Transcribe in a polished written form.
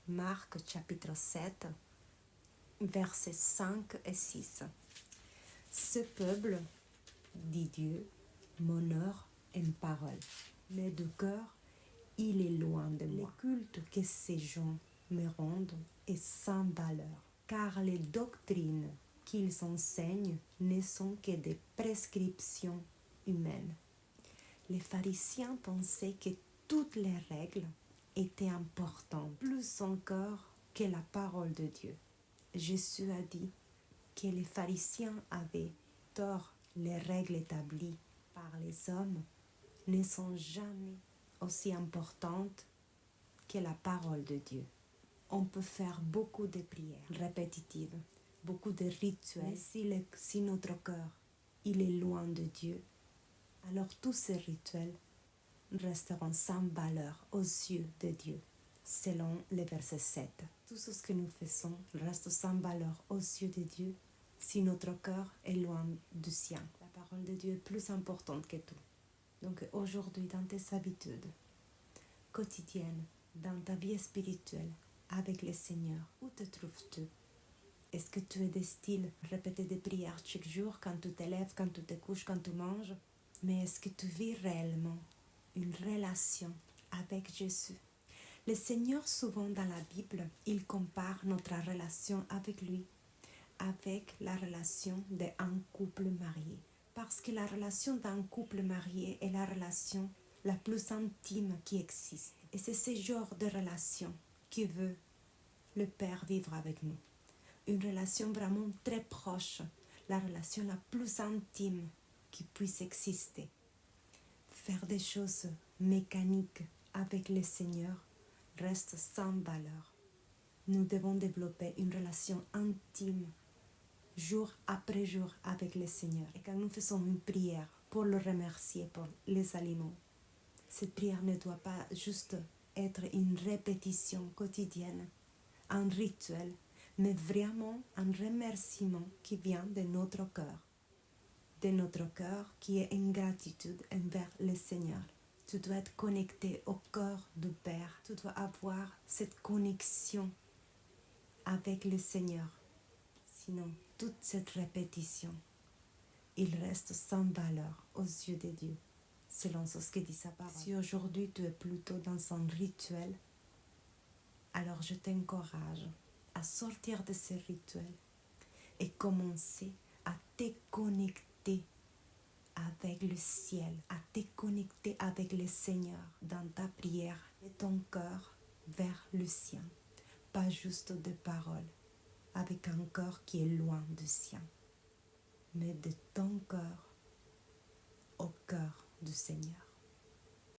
Marc chapitre 7, versets 5 et 6. Ce peuple, dit Dieu, m'honore en parole, mais de cœur, il est loin de moi. Le culte que ces gens me rendent est sans valeur, car les doctrines qu'ils enseignent ne sont que des prescriptions humaines. Les pharisiens pensaient que toutes les règles étaient importantes, plus encore que la parole de Dieu. Jésus a dit que les pharisiens avaient tort. Les règles établies par les hommes ne sont jamais aussi importantes que la parole de Dieu. On peut faire beaucoup de prières répétitives, beaucoup de rituels, mais si notre cœur il est loin de Dieu, alors tous ces rituels resteront sans valeur aux yeux de Dieu, selon le verset 7. Tout ce que nous faisons reste sans valeur aux yeux de Dieu si notre cœur est loin du sien. La parole de Dieu est plus importante que tout. Donc aujourd'hui, dans tes habitudes quotidiennes, dans ta vie spirituelle, avec le Seigneur, où te trouves-tu? Est-ce que tu es de style répéter des prières chaque jour, quand tu te lèves, quand tu te couches, quand tu manges? Mais est-ce que tu vis réellement une relation avec Jésus? Le Seigneur, souvent dans la Bible, il compare notre relation avec lui avec la relation d'un couple marié. Parce que la relation d'un couple marié est la relation la plus intime qui existe. Et c'est ce genre de relation que veut le Père vivre avec nous. Une relation vraiment très proche, la relation la plus intime qui puisse exister. Faire des choses mécaniques avec le Seigneur reste sans valeur. Nous devons développer une relation intime, jour après jour, avec le Seigneur. Et quand nous faisons une prière pour le remercier pour les aliments, cette prière ne doit pas juste être une répétition quotidienne, un rituel, mais vraiment un remerciement qui vient de notre cœur qui est en gratitude envers le Seigneur. Tu dois être connecté au cœur du Père. Tu dois avoir cette connexion avec le Seigneur. Sinon, toute cette répétition, il reste sans valeur aux yeux de Dieu, selon ce que dit sa parole. Si aujourd'hui tu es plutôt dans un rituel, alors je t'encourage à sortir de ce rituel et commencer à te connecter avec le ciel, à te connecter avec le Seigneur dans ta prière et ton cœur vers le sien. Pas juste de paroles, avec un cœur qui est loin du sien, mais de ton cœur au cœur du Seigneur.